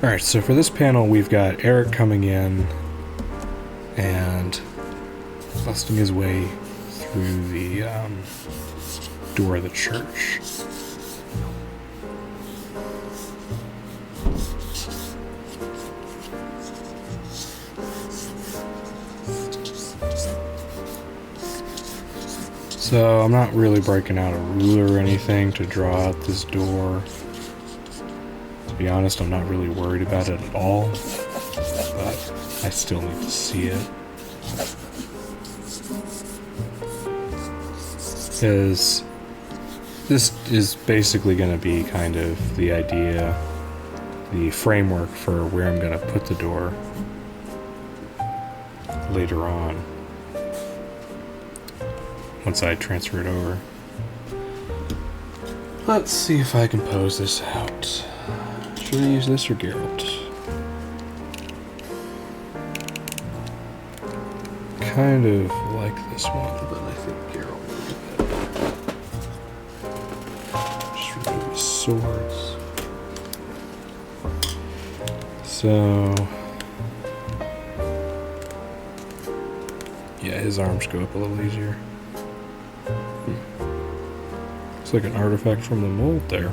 Alright, so for this panel we've got Eric coming in and busting his way through the door of the church. So I'm not really breaking out a ruler or anything to draw out this door. To be honest, I'm not really worried about it at all, but I still need to see it. Because this is basically going to be kind of the idea, the framework for where I'm going to put the door later on, once I transfer it over. Let's see if I can pose this out. Should I use this or Geralt? Kind of like this one, but I think Geralt will be better. Just remove his swords. So yeah, his arms go up a little easier. Looks like an artifact from the mold there.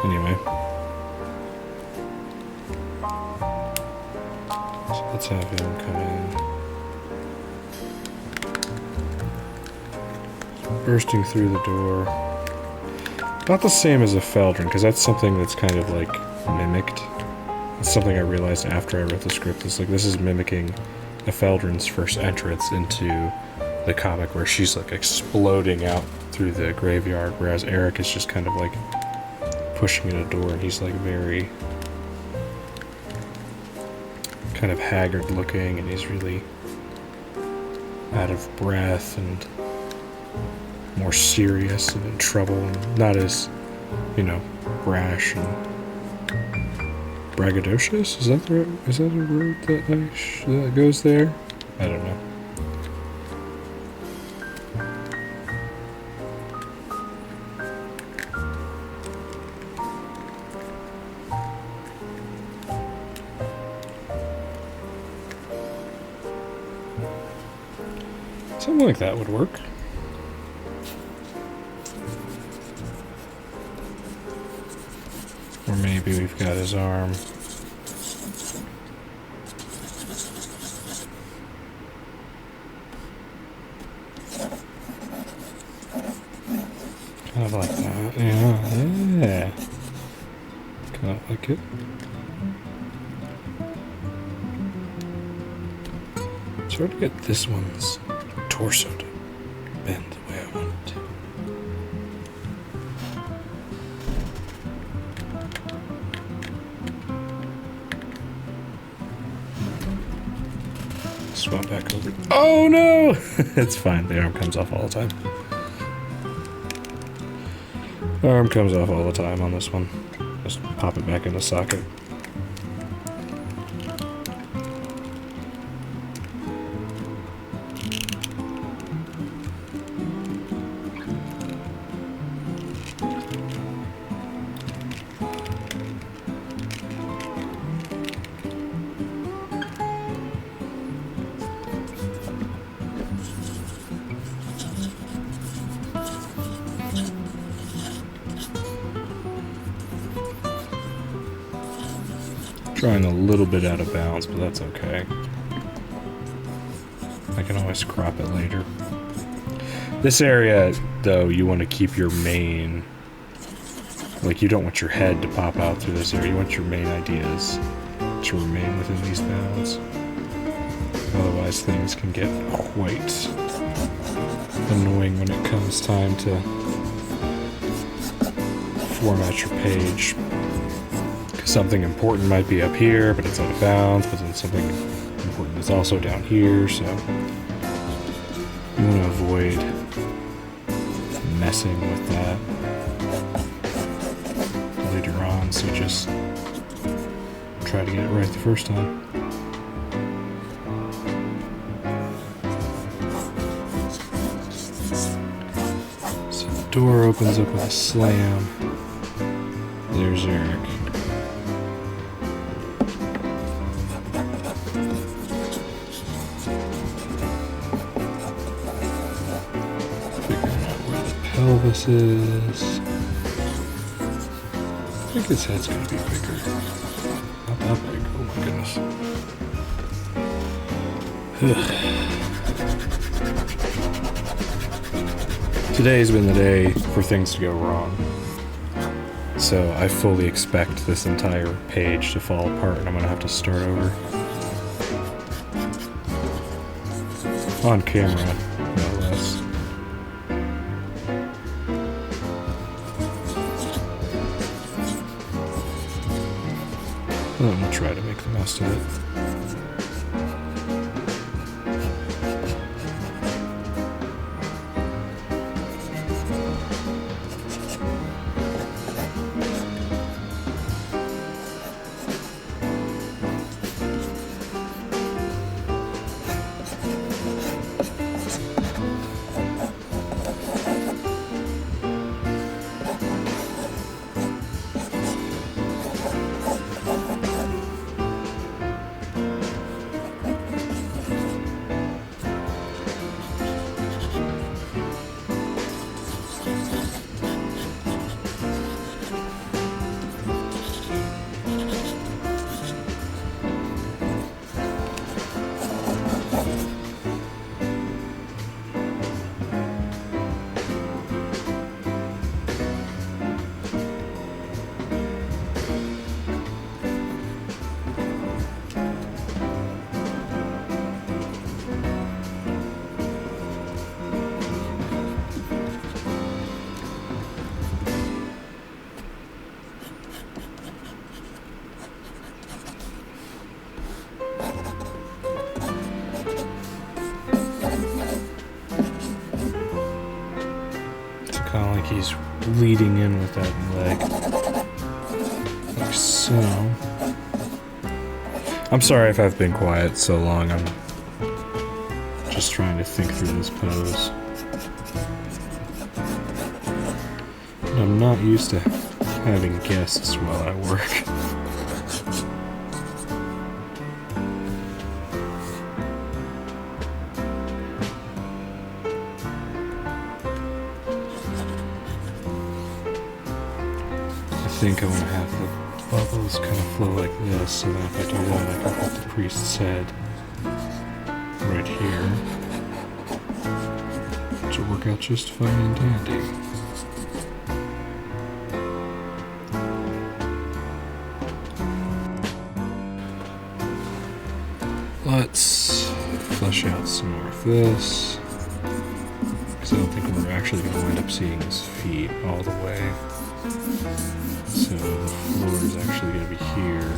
Anyway. So let's have him come in. Bursting through the door. Not the same as a Feldrin, because that's something that's kind of like mimicked. It's something I realized after I wrote the script. It's like this is mimicking a Feldrin's first entrance into the comic, where she's like exploding out through the graveyard, whereas Eric is just kind of like pushing at a door, and he's like very kind of haggard looking, and he's really out of breath and more serious and in trouble, and not as, you know, brash and braggadocious. Is that a word that goes there? I don't know. Something like that would work. Or maybe we've got his arm. Kind of like that. Yeah. Kind of like it. It's hard to get this one's torso to bend the way I want it to. Swap back over. Oh no! It's fine, the arm comes off all the time. The arm comes off all the time on this one. Just pop it back in the socket. Drawing a little bit out of bounds, but that's okay. I can always crop it later. This area, though, you want to keep your main... Like, you don't want your head to pop out through this area. You want your main ideas to remain within these bounds. Otherwise, things can get quite annoying when it comes time to format your page. Something important might be up here, but it's out of bounds, but then something important is also down here, so you want to avoid messing with that later on, so just try to get it right the first time. So the door opens up with a slam. There's Eric. pelvis is. I think his head's gonna be bigger. Not that big. Oh my goodness. Today's been the day for things to go wrong. So I fully expect this entire page to fall apart and I'm gonna have to start over. On camera, no less. I'm gonna try to make the most of it. Kind of like he's leading in with that leg. Like so. I'm sorry if I've been quiet so long. I'm just trying to think through this pose. And I'm not used to having guests while I work. I think I want to have the bubbles kind of flow like this, so that if I do that, I can put the priest's head right here, which will work out just fine and dandy. Let's flesh out some more of this, because I don't think we're actually going to wind up seeing his feet all the way. So the floor is actually going to be here,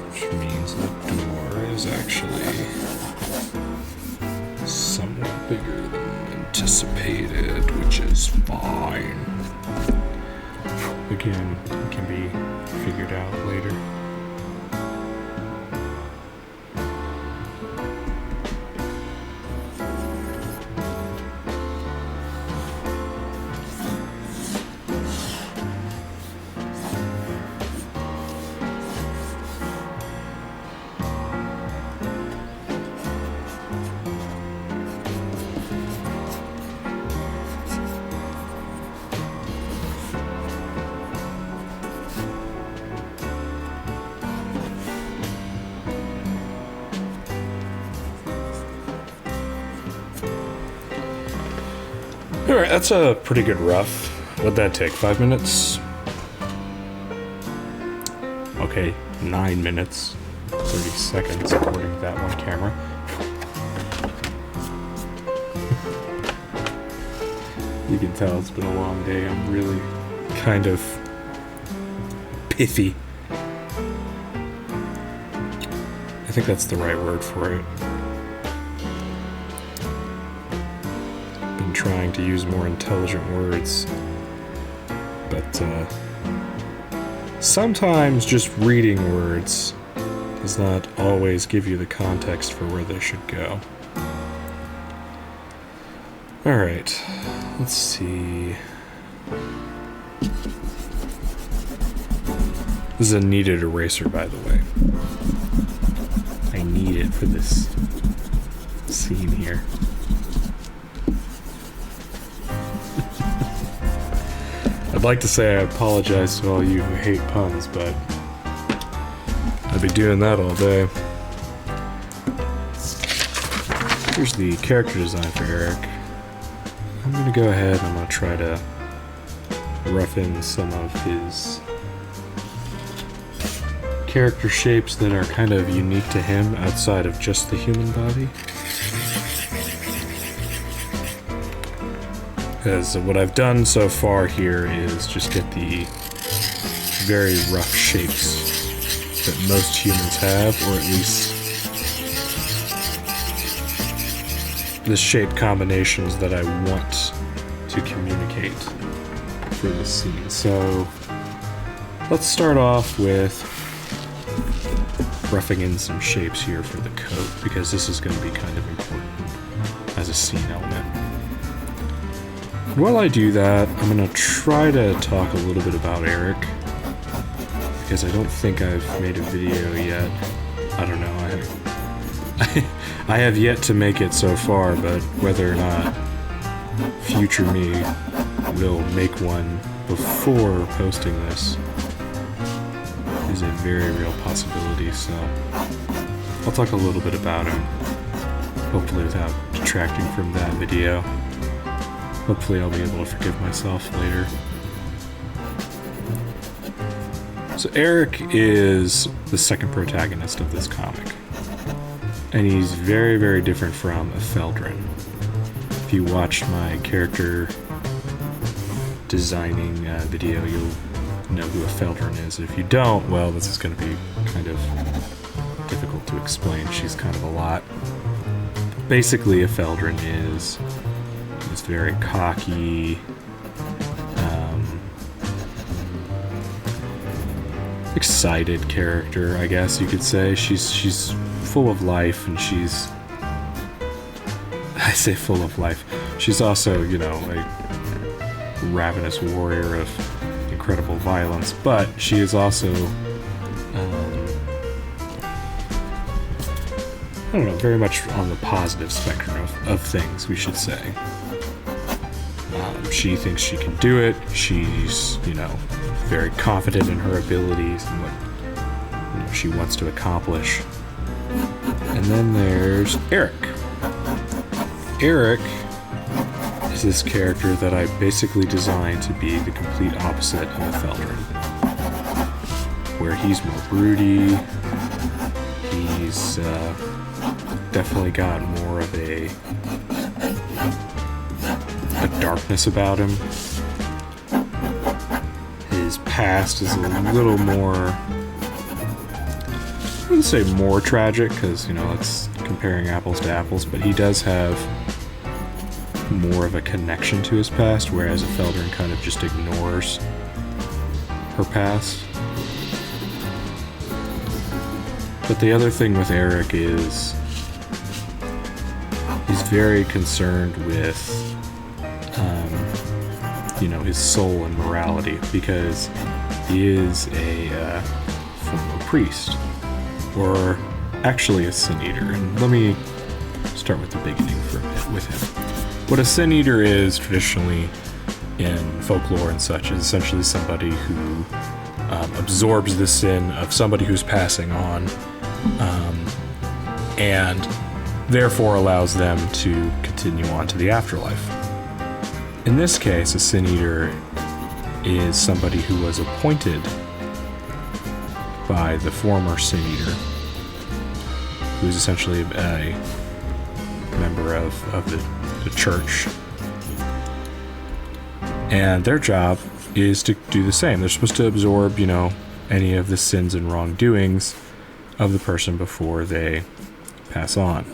which means the door is actually somewhat bigger than anticipated, which is fine. Again, it can be figured out later. Alright, that's a pretty good rough. What'd that take? 5 minutes? Okay, 9 minutes. 30 seconds according to that one camera. You can tell it's been a long day. I'm really kind of pithy. I think that's the right word for it. Been trying to use more intelligent words, but sometimes just reading words does not always give you the context for where they should go. Alright, let's see. This is a kneaded eraser, by the way. I need it for this scene here. I'd like to say I apologize to all you who hate puns, but I'd be doing that all day. Here's the character design for Eric. I'm gonna go ahead and I'm gonna try to rough in some of his character shapes that are kind of unique to him outside of just the human body. Because what I've done so far here is just get the very rough shapes that most humans have, or at least the shape combinations that I want to communicate for this scene. So let's start off with roughing in some shapes here for the coat, because this is going to be kind of important as a scene element. While I do that, I'm going to try to talk a little bit about Eric, because I don't think I've made a video yet. I don't know, I have yet to make it so far, but whether or not future me will make one before posting this is a very real possibility, so I'll talk a little bit about him, hopefully without detracting from that video. Hopefully I'll be able to forgive myself later. So Eric is the second protagonist of this comic, and he's very, very different from Efeldrin. If you watched my character designing video, you'll know who Efeldrin is. If you don't, well, this is going to be kind of difficult to explain. She's kind of a lot. Basically, Efeldrin is this very cocky, excited character, I guess you could say. She's full of life, and I say full of life. She's also, you know, a ravenous warrior of incredible violence, but she is also, I don't know, very much on the positive spectrum of things, we should say. She thinks she can do it. She's, you know, very confident in her abilities and what, you know, she wants to accomplish. And then there's Eric. Eric is this character that I basically designed to be the complete opposite of Efeldrin, where he's more broody. He's definitely got more of a darkness about him. His past is a little more, I wouldn't say more tragic, because, you know, that's comparing apples to apples, but he does have more of a connection to his past, whereas Efeldrin kind of just ignores her past. But the other thing with Eric is he's very concerned with you know, his soul and morality, because he is a former priest, or actually a sin eater. And let me start with the beginning for a bit with him. What a sin eater is traditionally in folklore and such is essentially somebody who absorbs the sin of somebody who's passing on, and therefore allows them to continue on to the afterlife. In this case, a sin eater is somebody who was appointed by the former sin eater, who is essentially a member of the church. And their job is to do the same. They're supposed to absorb, you know, any of the sins and wrongdoings of the person before they pass on.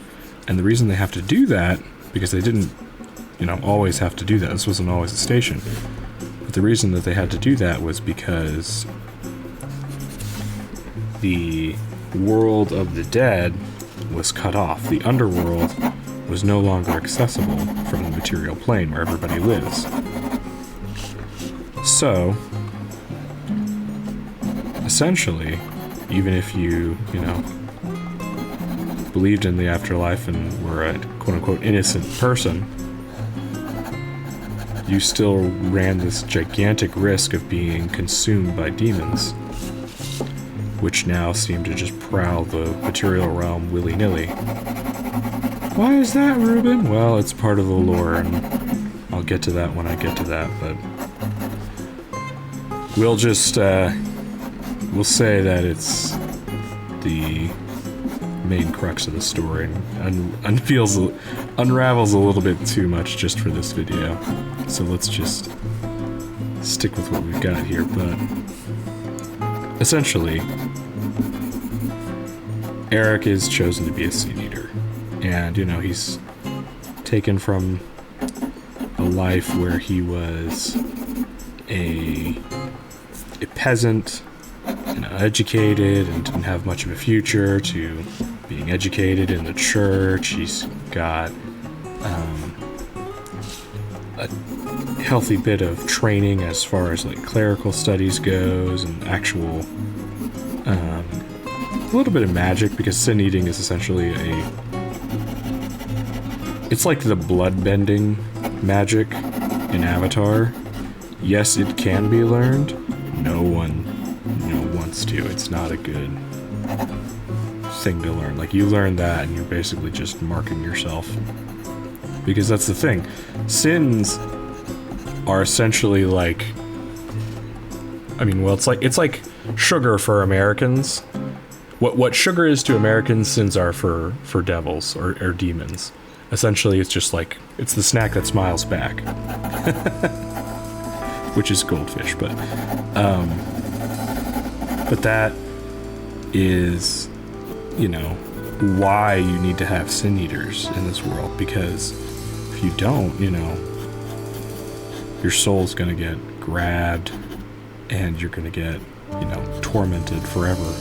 And the reason they have to do that, because they didn't, you know, always have to do that. This wasn't always a station. But the reason that they had to do that was because the world of the dead was cut off. The underworld was no longer accessible from the material plane where everybody lives. So, essentially, even if you know, believed in the afterlife and were a quote-unquote innocent person, you still ran this gigantic risk of being consumed by demons, which now seem to just prowl the material realm willy-nilly. Why is that, Ruben? Well, it's part of the lore, and I'll get to that when I get to that, but we'll just, we'll say that it's the main crux of the story, and unravels a little bit too much just for this video. So let's just stick with what we've got here, but essentially, Eric is chosen to be a Sin Eater, and, you know, he's taken from a life where he was a peasant, you know, educated and didn't have much of a future, to being educated in the church. He's got a healthy bit of training as far as like clerical studies goes, and actual a little bit of magic, because sin eating is essentially it's like the blood-bending magic in Avatar. Yes, it can be learned. No one, wants to. It's not a good thing to learn. Like, you learn that and you're basically just marking yourself. Because that's the thing. Sins are essentially like, it's like sugar for Americans. What sugar is to Americans, sins are for devils or demons. Essentially, it's just like, it's the snack that smiles back. Which is goldfish, but that is, why you need to have sin eaters in this world, because if you don't, your soul's gonna get grabbed and you're gonna get, tormented forever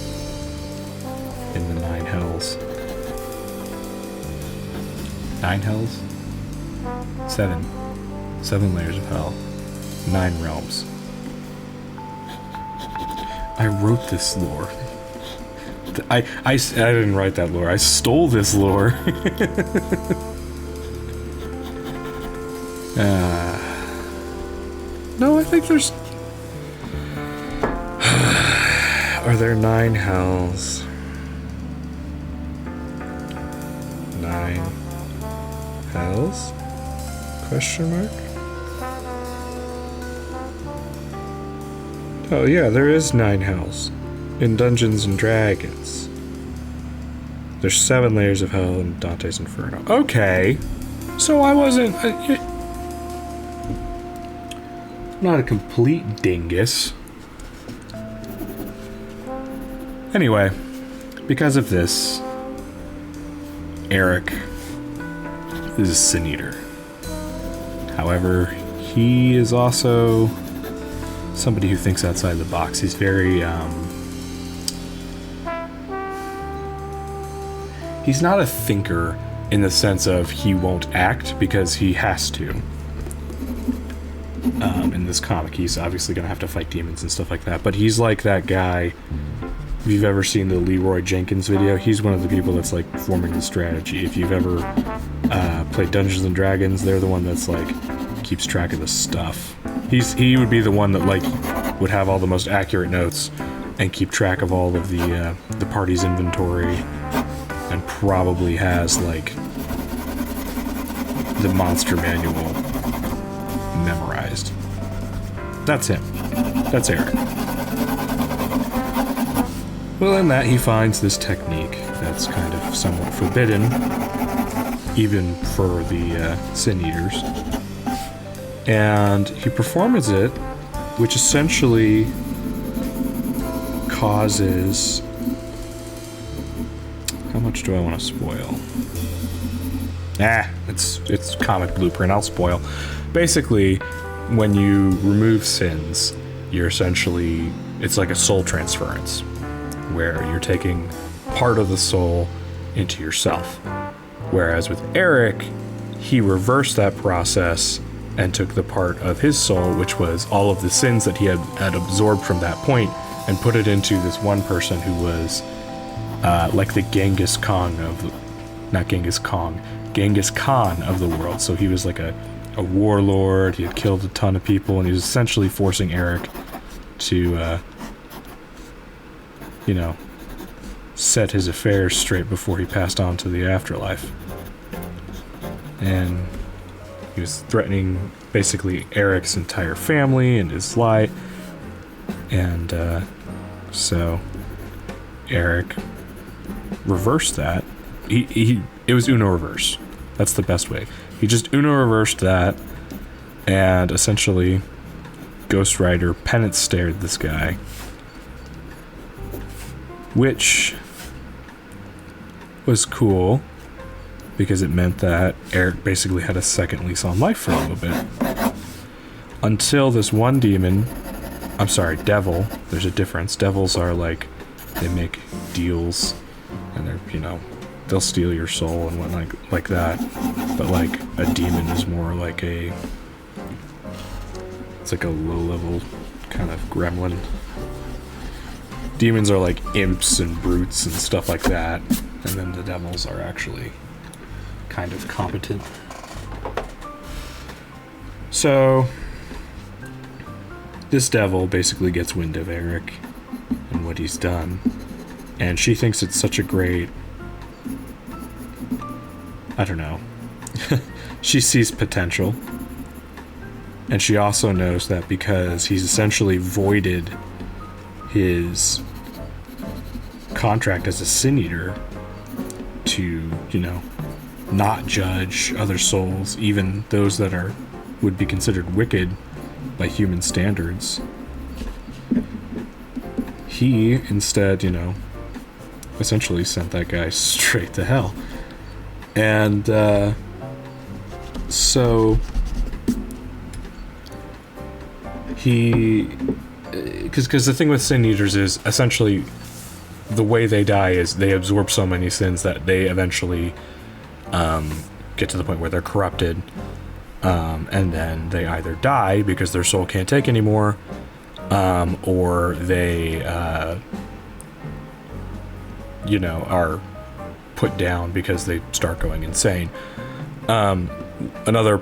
in the 9 hells. 9 hells? 7 layers of hell. 9 realms. I wrote this lore. I didn't write that lore. I stole this lore. No, I think there's... Are there 9 hells? 9 hells? Question mark? Oh yeah, there is 9 hells in Dungeons and Dragons. There's 7 layers of hell in Dante's Inferno. Okay, so I wasn't... not a complete dingus. Anyway, because of this, Eric is a Sin Eater. However, he is also somebody who thinks outside the box. He's very, he's not a thinker in the sense of he won't act because he has to. In this comic, he's obviously gonna have to fight demons and stuff like that, but he's like that guy. If you've ever seen the Leroy Jenkins video, he's one of the people that's like forming the strategy. If you've ever played Dungeons and Dragons, they're the one that's like keeps track of the stuff. He would be the one that like would have all the most accurate notes and keep track of all of the party's inventory, and probably has like the monster manual memorized. That's him. That's Eric. Well, in that he finds this technique that's kind of somewhat forbidden, even for the Sin Eaters. And he performs it, which essentially causes... How much do I want to spoil? It's comic blueprint, I'll spoil. Basically, when you remove sins, you're essentially... It's like a soul transference, where you're taking part of the soul into yourself. Whereas with Eric, he reversed that process and took the part of his soul, which was all of the sins that he had absorbed from that point, and put it into this one person who was like the Genghis Khan of the world. So he was like a a warlord. He had killed a ton of people, and he was essentially forcing Eric to, you know, set his affairs straight before he passed on to the afterlife. And he was threatening basically Eric's entire family and his life. And so Eric reversed that. It was Uno reverse. That's the best way. He just Uno reversed that and essentially Ghost Rider penance stared this guy, which was cool because it meant that Eric basically had a second lease on life for a little bit. Until this one demon, I'm sorry, devil, there's a difference. Devils are like, they make deals and they're, you know, they'll steal your soul and whatnot like that. But like a demon is more like it's like a low-level kind of gremlin. Demons are like imps and brutes and stuff like that, and then the devils are actually kind of competent. So this devil basically gets wind of Eric and what he's done, and she thinks it's such a great, I don't know, she sees potential, and she also knows that because he's essentially voided his contract as a sin eater to, you know, not judge other souls, even those that would be considered wicked by human standards. He instead, you know, essentially sent that guy straight to hell. And so because the thing with sin eaters is essentially the way they die is they absorb so many sins that they eventually get to the point where they're corrupted, and then they either die because their soul can't take anymore, or they you know, are put down because they start going insane. Another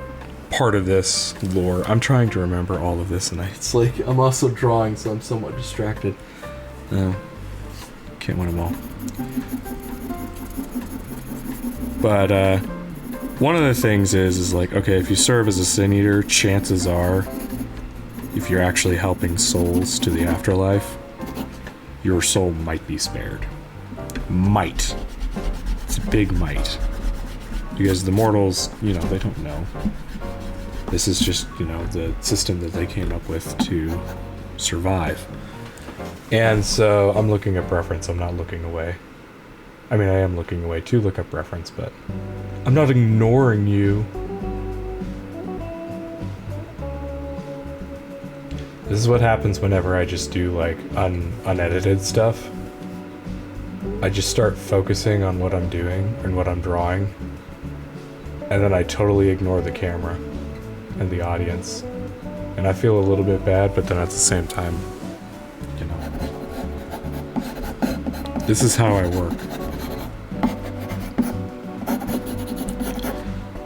part of this lore, I'm trying to remember all of this, and it's like I'm also drawing, so I'm somewhat distracted. Can't win them all. But one of the things is like, okay, if you serve as a sin eater, chances are, if you're actually helping souls to the afterlife, your soul might be spared. Might. It's a big might. Because the mortals, you know, they don't know. This is just, you know, the system that they came up with to survive. And so I'm looking up reference, I'm not looking away. I mean, I am looking away to look up reference, but I'm not ignoring you. This is what happens whenever I just do like unedited stuff. I just start focusing on what I'm doing and what I'm drawing, and then I totally ignore the camera and the audience, and I feel a little bit bad, but then at the same time, you know, this is how I work.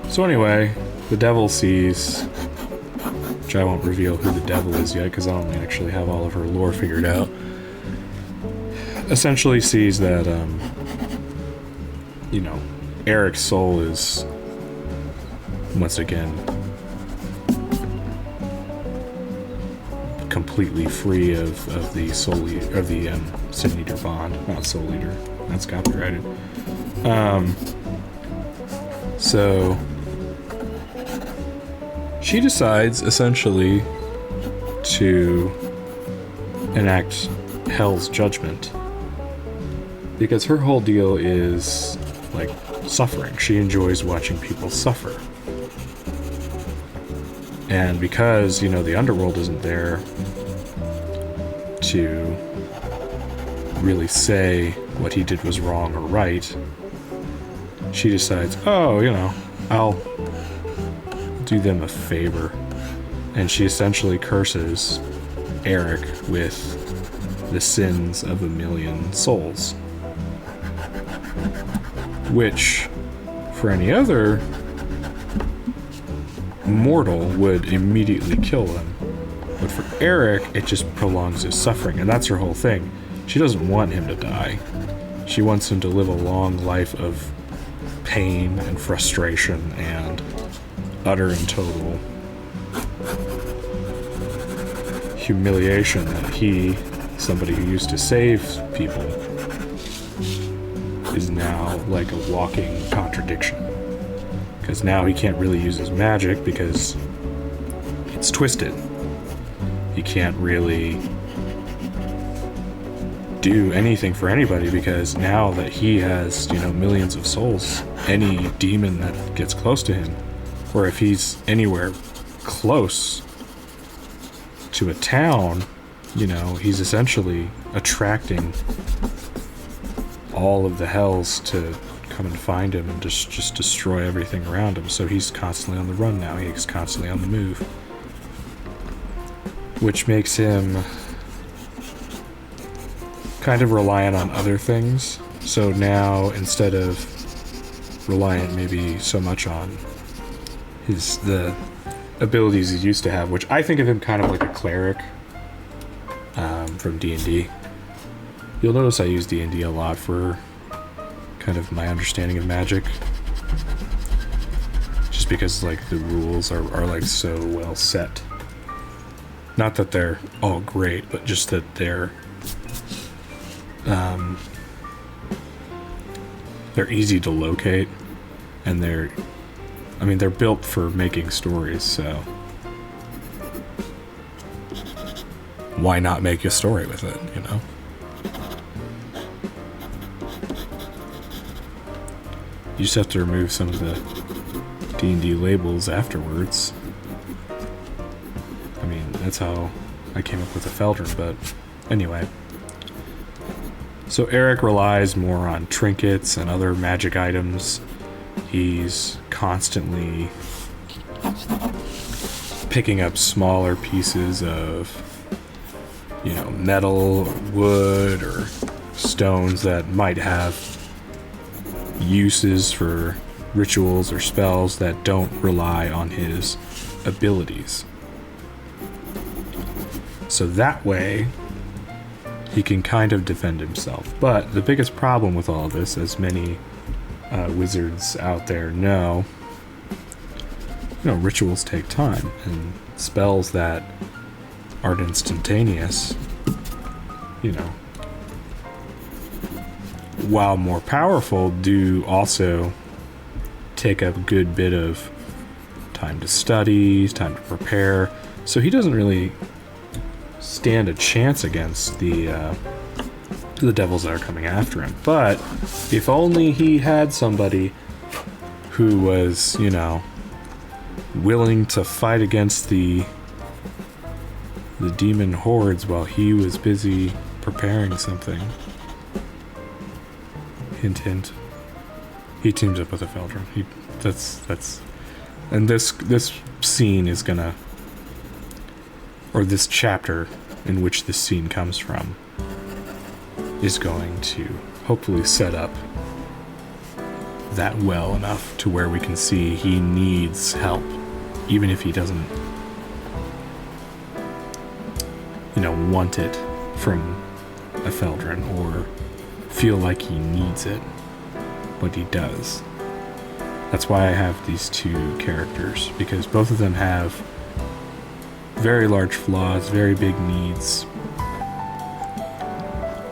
So anyway, the devil sees, which I won't reveal who the devil is yet because I don't actually have all of her lore figured out, essentially sees that, you know, Eric's soul is once again completely free of the soul eater, of the sin eater bond. Not soul eater, that's copyrighted. So she decides essentially to enact hell's judgment, because her whole deal is like suffering. She enjoys watching people suffer. And because, you know, the underworld isn't there to really say what he did was wrong or right, she decides, oh, you know, I'll do them a favor. And she essentially curses Eric with the sins of 1,000,000 souls. Which, for any other mortal would immediately kill them. But for Eric, it just prolongs his suffering, and that's her whole thing. She doesn't want him to die. She wants him to live a long life of pain and frustration and utter and total humiliation that he, somebody who used to save people, is now like a walking contradiction. Because now he can't really use his magic because it's twisted. He can't really do anything for anybody because now that he has, millions of souls, any demon that gets close to him, or if he's anywhere close to a town, he's essentially attracting all of the hells to come and find him and just destroy everything around him. So he's constantly on the run now. He's constantly on the move, which makes him kind of reliant on other things. So now, instead of reliant maybe so much on the abilities he used to have, which I think of him kind of like a cleric from D&D. You'll notice I use D&D a lot for kind of my understanding of magic, just because like the rules are like so well set. Not that they're all great, but just that they're easy to locate, and they're built for making stories, so why not make a story with it, You just have to remove some of the D&D labels afterwards. That's how I came up with the Feldrin, but anyway. So Eric relies more on trinkets and other magic items. He's constantly picking up smaller pieces of, metal or wood or stones that might have uses for rituals or spells that don't rely on his abilities. So that way, he can kind of defend himself. But the biggest problem with all this, as many wizards out there know, rituals take time, and spells that aren't instantaneous, while more powerful, do also take up a good bit of time to study, time to prepare. So he doesn't really stand a chance against the devils that are coming after him. But if only he had somebody who was, willing to fight against the demon hordes while he was busy preparing something. Hint, hint. He teams up with a Feldrin. And this scene is gonna, or this chapter in which this scene comes from, is going to hopefully set up that well enough to where we can see he needs help, even if he doesn't, want it from a Feldrin or feel like he needs it, but he does. That's why I have these two characters, because both of them have very large flaws, very big needs.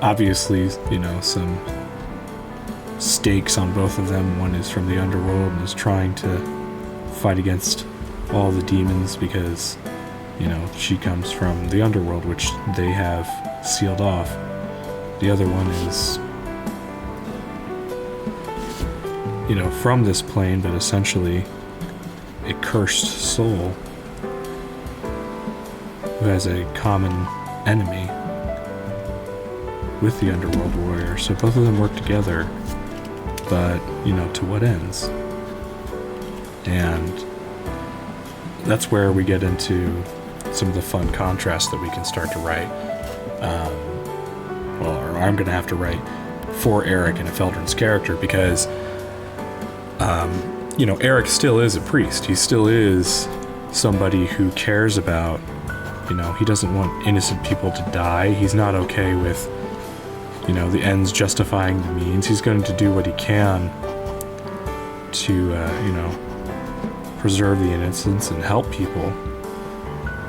Obviously, some stakes on both of them. One is from the underworld and is trying to fight against all the demons because, she comes from the underworld, which they have sealed off. The other one is, from this plane, but essentially a cursed soul who has a common enemy with the underworld warrior. So both of them work together, but, to what ends? And that's where we get into some of the fun contrasts that we can start to write. Or I'm going to have to write for Eric and a Feldrin's character, because, Eric still is a priest. He still is somebody who cares about, you know, he doesn't want innocent people to die. He's not okay with, you know, the ends justifying the means. He's going to do what he can to, you know, preserve the innocence and help people.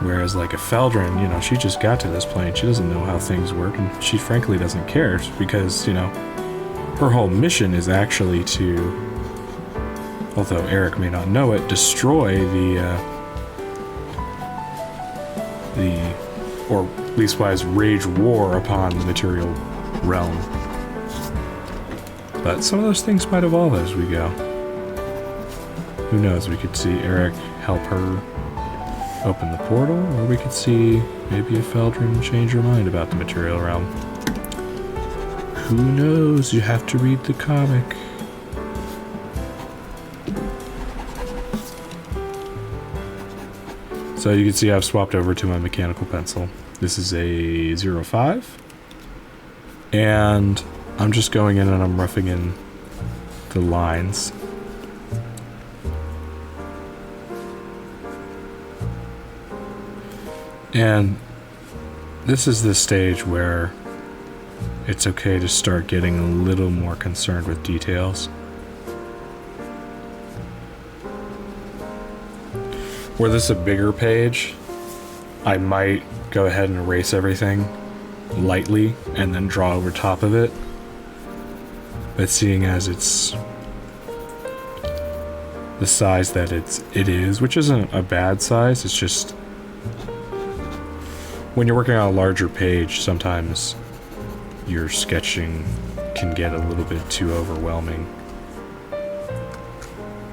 Whereas, like, a Feldrin, you know, she just got to this plane. She doesn't know how things work, and she frankly doesn't care because, you know, her whole mission is actually to, although Eric may not know it, destroy or leastwise wage war upon the material realm. But some of those things might evolve as we go. Who knows? We could see Eric help her open the portal, or we could see maybe a Feldrin change her mind about the material realm. Who knows? You have to read the comic. So you can see I've swapped over to my mechanical pencil. This is a 05. And I'm just going in and I'm roughing in the lines. And this is the stage where it's okay to start getting a little more concerned with details. Were this a bigger page, I might go ahead and erase everything lightly and then draw over top of it. But seeing as it's the size that it is, which isn't a bad size, it's just when you're working on a larger page, sometimes your sketching can get a little bit too overwhelming.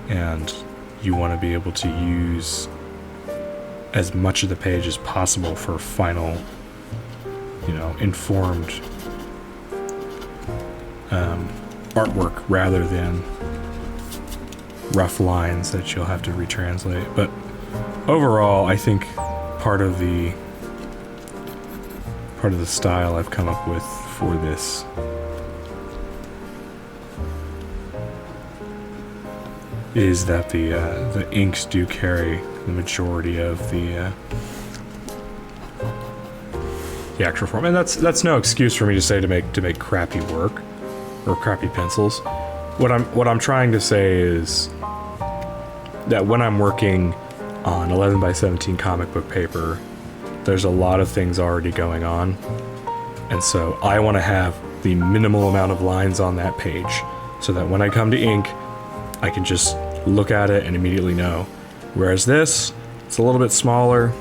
And you want to be able to use as much of the page as possible for final, you know, informed artwork rather than rough lines that you'll have to retranslate. But overall, I think part of the style I've come up with for this is that the inks do carry the majority of the actual form, and that's no excuse for me to say to make crappy work or crappy pencils. What I'm trying to say is that when I'm working on 11x17 comic book paper, there's a lot of things already going on, and so I want to have the minimal amount of lines on that page so that when I come to ink, I can just look at it and immediately know. Whereas this, it's a little bit smaller.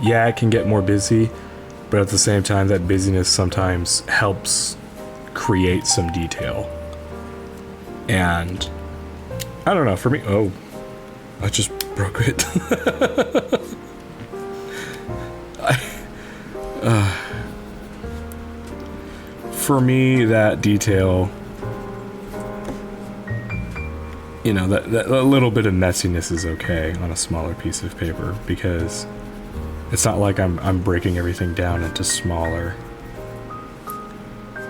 Yeah, it can get more busy, but at the same time, that busyness sometimes helps create some detail. And I don't know, for me, oh, I just broke it. For me, that detail, you know, that little bit of messiness is okay on a smaller piece of paper, because it's not like I'm breaking everything down into smaller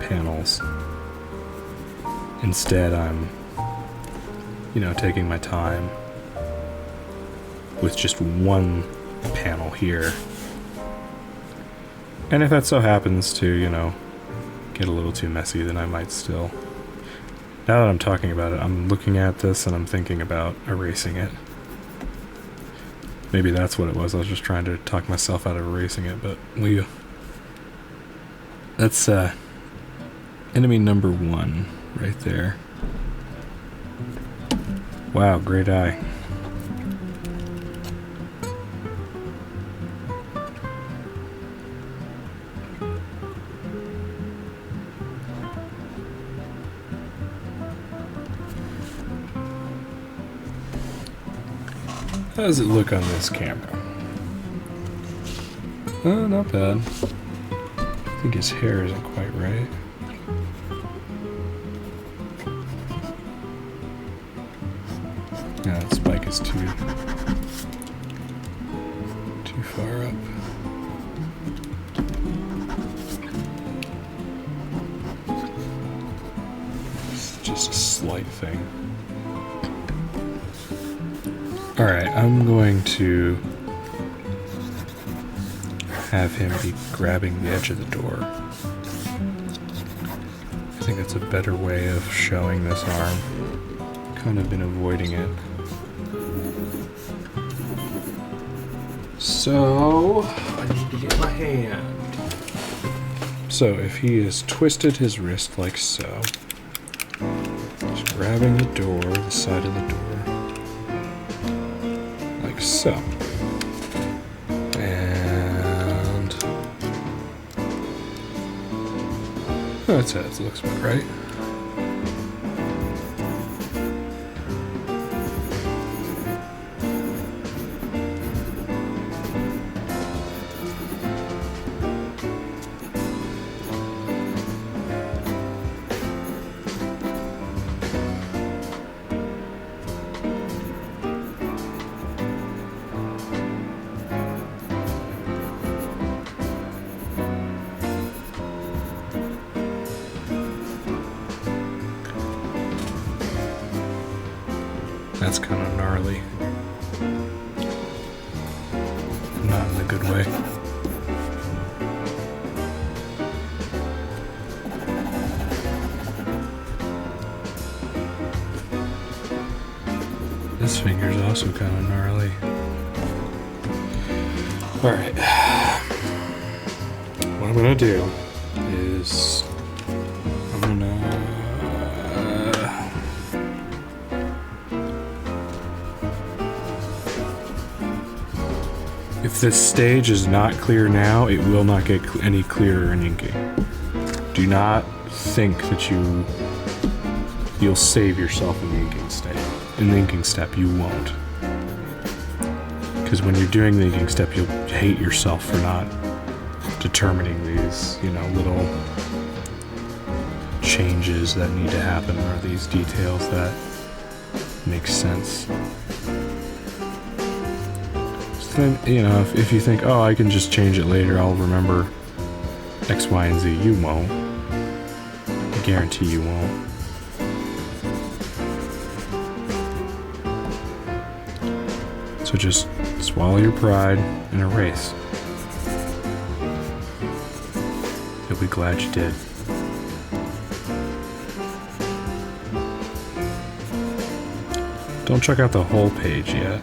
panels. Instead, I'm, you know, taking my time with just one panel here. And if that so happens to, you know, get a little too messy, then I might still... Now that I'm talking about it, I'm looking at this and I'm thinking about erasing it. Maybe that's what it was. I was just trying to talk myself out of erasing it, but that's enemy number 1 right there. Wow, great eye. How does it look on this camera? Oh, not bad. I think his hair isn't quite right. Yeah, that spike is too far up. It's just a slight thing. Alright, I'm going to have him be grabbing the edge of the door. I think that's a better way of showing this arm. Kind of been avoiding it. So, I need to get my hand. So, if he has twisted his wrist like so, just grabbing the door, the side of the door, like so. And that's it. It looks about right. That's kind of gnarly. Not in a good way. This finger's also kind of gnarly. Alright. What I'm gonna do is I'm gonna if this stage is not clear now, it will not get any clearer in inking. Do not think that you'll save yourself in the inking step. In the inking step, you won't. Because when you're doing the inking step, you'll hate yourself for not determining these, little changes that need to happen, or these details that make sense. If you think, oh, I can just change it later, I'll remember X, Y, and Z, you won't. I guarantee you won't. So just swallow your pride and erase. You'll be glad you did. Don't check out the whole page yet.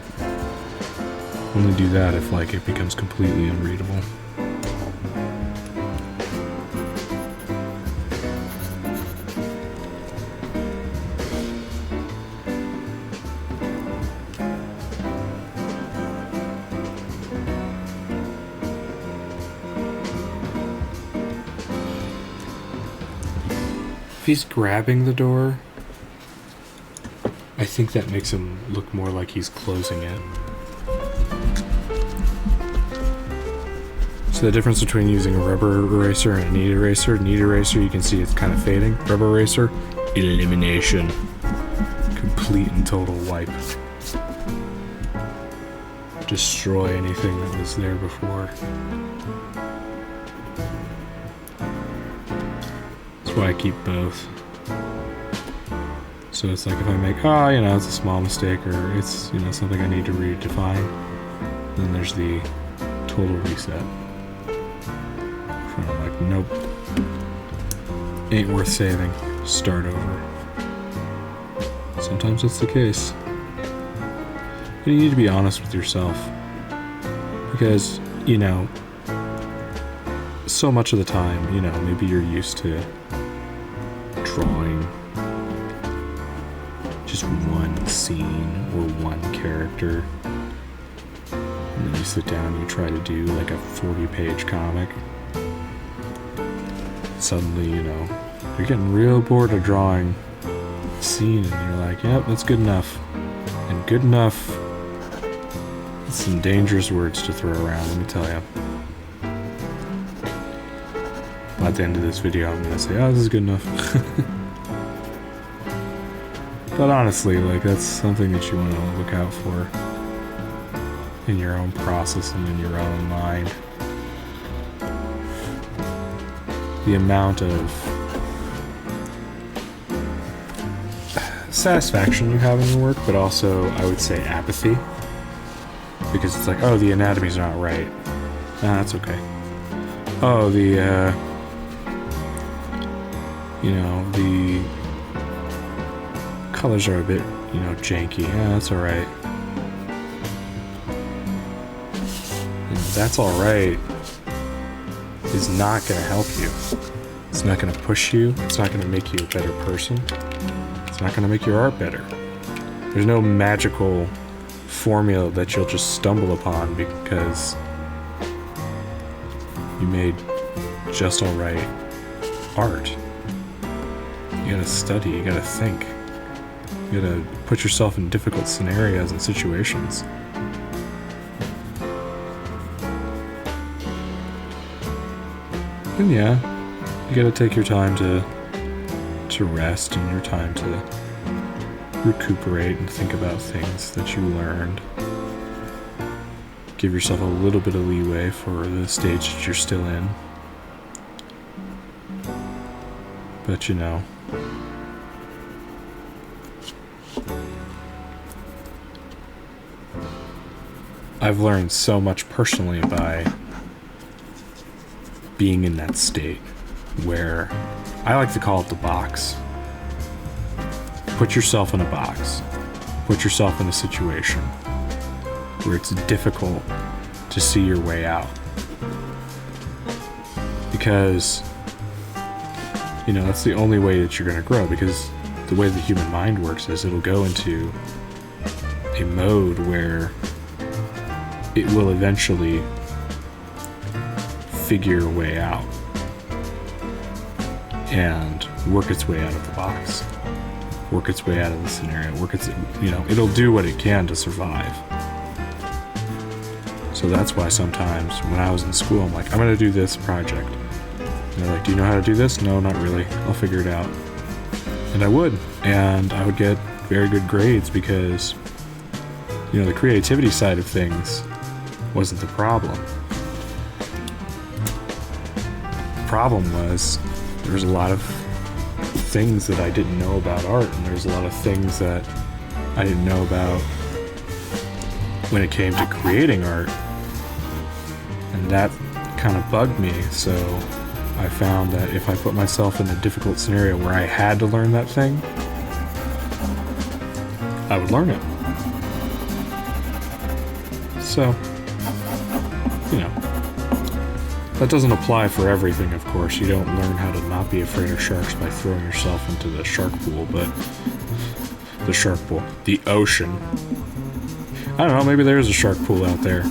Only do that if it becomes completely unreadable. If he's grabbing the door, I think that makes him look more like he's closing it. So the difference between using a rubber eraser and a knead eraser, you can see it's kind of fading. Rubber eraser, elimination. Complete and total wipe. Destroy anything that was there before. That's why I keep both. So it's like if I make, it's a small mistake, or it's, something I need to redefine, then there's the total reset. I'm like, nope. Ain't worth saving. Start over. Sometimes that's the case. And you need to be honest with yourself. Because, so much of the time, maybe you're used to drawing just one scene or one character. And then you sit down and you try to do like a 40-page comic. Suddenly, you're getting real bored of drawing a scene, and you're like, yep, that's good enough. And good enough, it's some dangerous words to throw around, let me tell you. At the end of this video, I'm gonna say, this is good enough. But honestly, that's something that you want to look out for in your own process and in your own mind. The amount of satisfaction you have in your work, but also, I would say, apathy because it's like, oh, the anatomy's not right. That's okay. Oh, the colors are a bit, janky. Yeah, that's alright. That's alright is not going to help you. It's not going to push you. It's not going to make you a better person. It's not going to make your art better. There's no magical formula that you'll just stumble upon because you made just alright art. You gotta study, you gotta think. You gotta put yourself in difficult scenarios and situations. And yeah, you gotta take your time to rest and your time to recuperate and think about things that you learned. Give yourself a little bit of leeway for the stage that you're still in. But I've learned so much personally by being in that state where I like to call it the box. Put yourself in a box. Put yourself in a situation where it's difficult to see your way out. Because, that's the only way that you're going to grow, because the way the human mind works is it'll go into a mode where it will eventually figure a way out and work its way out of the box, work its way out of the scenario, it'll do what it can to survive. So that's why sometimes when I was in school, I'm like, I'm going to do this project. And they're like, do you know how to do this? No, not really. I'll figure it out. And I would. And I would get very good grades because, the creativity side of things wasn't the problem. The problem was there was a lot of things that I didn't know about art, and there's a lot of things that I didn't know about when it came to creating art. And that kind of bugged me, so I found that if I put myself in a difficult scenario where I had to learn that thing, I would learn it. So, that doesn't apply for everything, of course. You don't learn how to not be afraid of sharks by throwing yourself into the shark pool, but the ocean. I don't know, maybe there is a shark pool out there.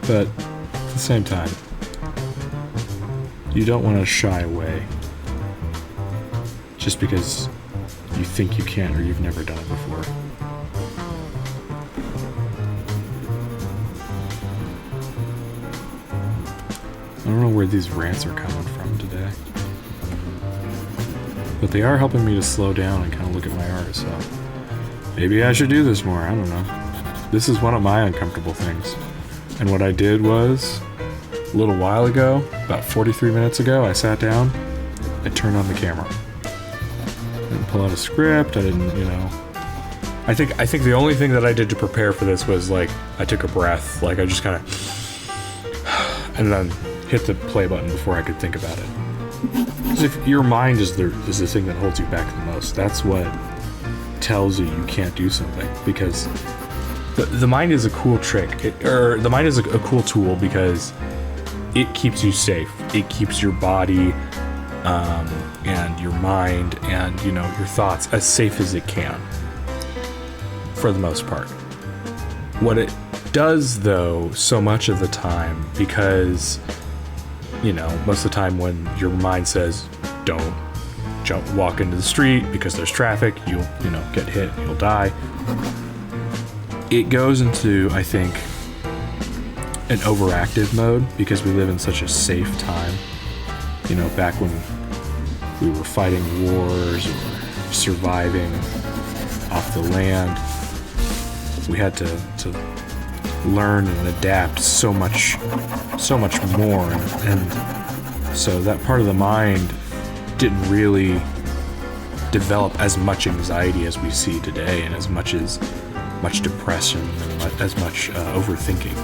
But at the same time, you don't want to shy away just because you think you can or you've never done it before. I don't know where these rants are coming from today, but they are helping me to slow down and kind of look at my art, so maybe I should do this more. I don't know. This is one of my uncomfortable things. And what I did was, a little while ago, about 43 minutes ago, I sat down, I turned on the camera. I didn't pull out a script, I didn't, I think the only thing that I did to prepare for this was, I took a breath, I just kind of, and then hit the play button before I could think about it. Because if your mind is the thing that holds you back the most, that's what tells you can't do something, because the mind is a cool trick, the mind is a cool tool because it keeps you safe. It keeps your body and your mind and your thoughts as safe as it can, for the most part. What it does, though, so much of the time, because most of the time when your mind says don't walk into the street because there's traffic, you'll get hit, you'll die. It goes into, I think, an overactive mode because we live in such a safe time. Back when we were fighting wars or surviving off the land, we had to learn and adapt so much more, and so that part of the mind didn't really develop as much anxiety as we see today, and as much depression and as much overthinking.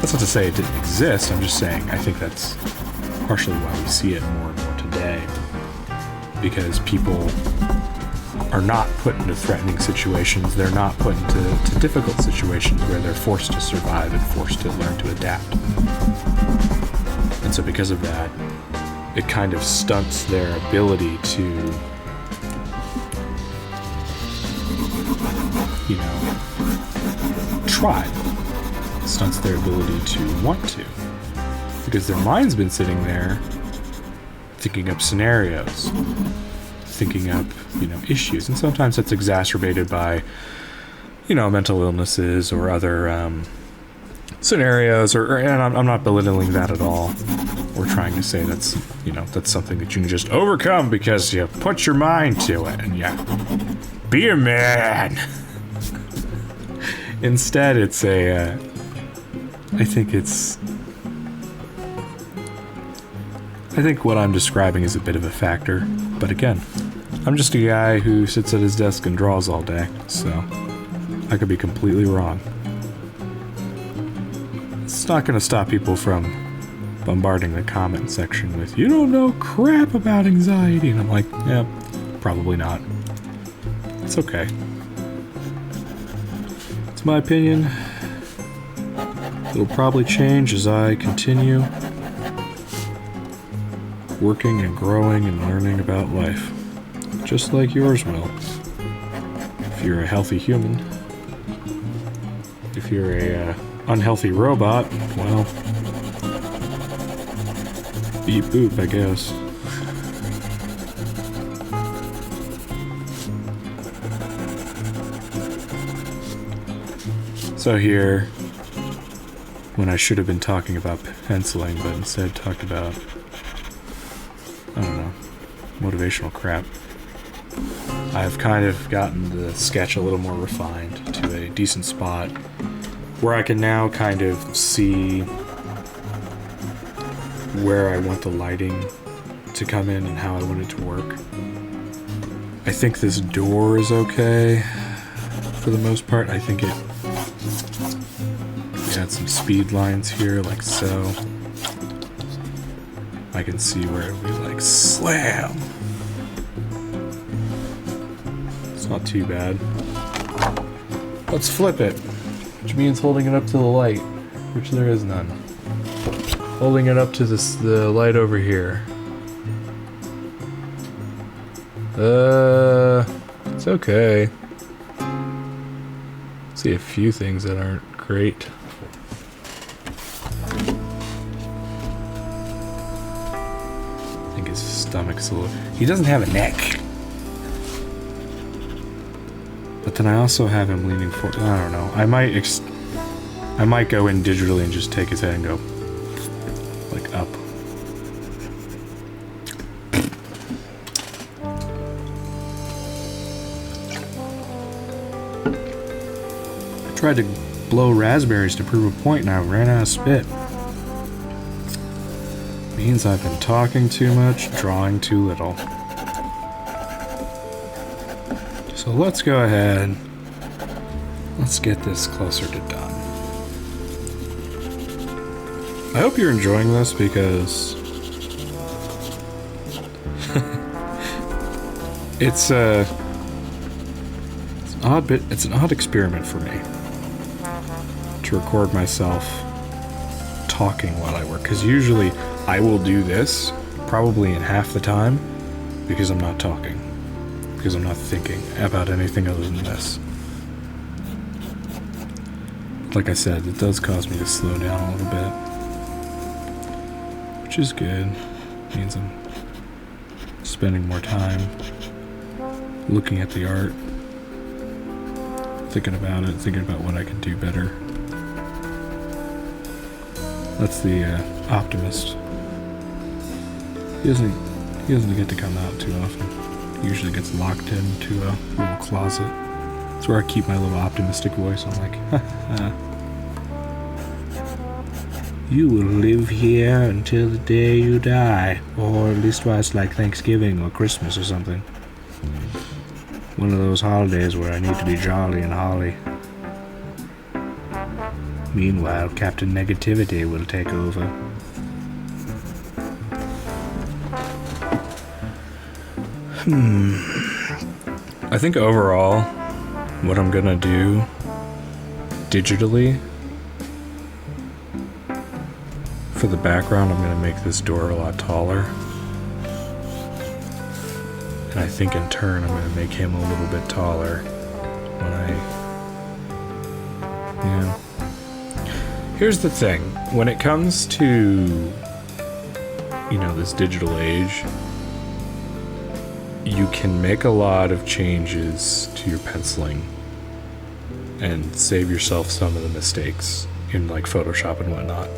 That's not to say it didn't exist. I'm just saying I think that's partially why we see it more and more today, because people are not put into threatening situations. They're not put into difficult situations where they're forced to survive and forced to learn to adapt. And so because of that, it kind of stunts their ability to, you know, try. It stunts their ability to want to. Because their mind's been sitting there thinking up scenarios, thinking up, you know, issues. And sometimes that's exacerbated by, you know, mental illnesses or other scenarios, and I'm not belittling that at all. We're trying to say that's, you know, that's something that you can just overcome because you put your mind to it and you be a man. Instead, it's I think what I'm describing is a bit of a factor, but again, I'm just a guy who sits at his desk and draws all day, so I could be completely wrong. It's not going to stop people from bombarding the comment section with, "You don't know crap about anxiety," and I'm like, yeah, probably not. It's okay. It's my opinion. It'll probably change as I continue working and growing and learning about life, just like yours will. If you're a healthy human. If you're a unhealthy robot, well, beep boop, I guess. So here, when I should have been talking about penciling, but instead talked about, I don't know, motivational crap, I've kind of gotten the sketch a little more refined to a decent spot where I can now kind of see where I want the lighting to come in and how I want it to work. I think this door is okay for the most part. I think it add some speed lines here, like so. I can see where it would be like slam. It's not too bad. Let's flip it, which means holding it up to the light, which there is none. Holding it up to the light over here. It's okay. See a few things that aren't great. I think his stomach's a little... He doesn't have a neck. But then I also have him leaning forward. I don't know. I might go in digitally and just take his head and go like up. I tried to blow raspberries to prove a point and I ran out of spit. Means I've been talking too much, drawing too little. So let's go ahead. Let's get this closer to done. I hope you're enjoying this because it's an odd experiment for me to record myself talking while I work, because usually I will do this probably in half the time because I'm not talking, because I'm not thinking about anything other than this. Like I said, it does cause me to slow down a little bit, which is good. It means I'm spending more time looking at the art, thinking about it, thinking about what I can do better. That's the optimist. He doesn't get to come out too often. He usually gets locked into a little closet. That's where I keep my little optimistic voice. I'm like, ha. You will live here until the day you die, or at least while it's like Thanksgiving or Christmas or something. One of those holidays where I need to be jolly and holly. Meanwhile, Captain Negativity will take over. I think overall, what I'm gonna do digitally for the background, I'm gonna make this door a lot taller. And I think in turn, I'm gonna make him a little bit taller when yeah. Here's the thing, when it comes to, you know, this digital age, you can make a lot of changes to your penciling and save yourself some of the mistakes in like Photoshop and whatnot.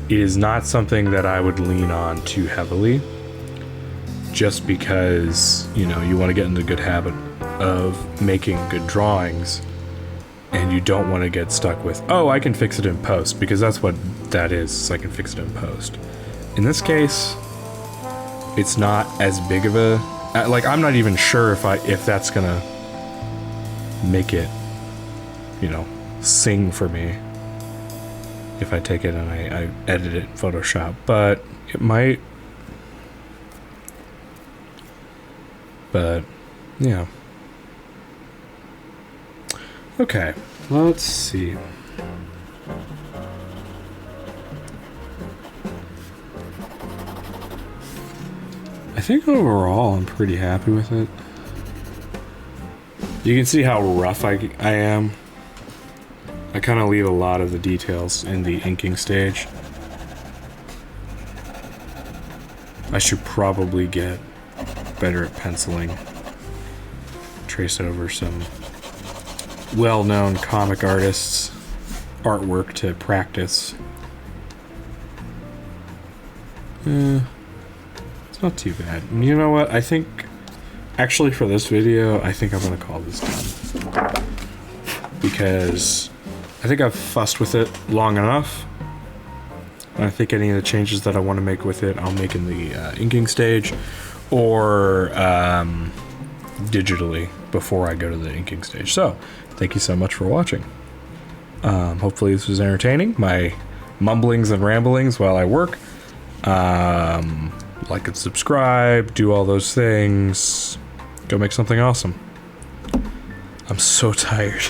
It is not something that I would lean on too heavily, just because, you know, you want to get in the good habit of making good drawings, and you don't want to get stuck with, oh, I can fix it in post, because that's what that is, so I can fix it in post. In this case, it's not as big of a, like, I'm not even sure if that's gonna make it, you know, sing for me if I take it and I edit it in Photoshop, but it might. But yeah. Okay, let's see. I think overall I'm pretty happy with it. You can see how rough I am. I kind of leave a lot of the details in the inking stage. I should probably get better at penciling. Trace over some well-known comic artists' artwork to practice. It's not too bad. And you know what? I think, actually for this video, I think I'm gonna call this done. Because I think I've fussed with it long enough. And I think any of the changes that I want to make with it, I'll make in the inking stage, or digitally before I go to the inking stage. So, thank you so much for watching. Hopefully this was entertaining. My mumblings and ramblings while I work. Like and subscribe, do all those things. Go make something awesome. I'm so tired.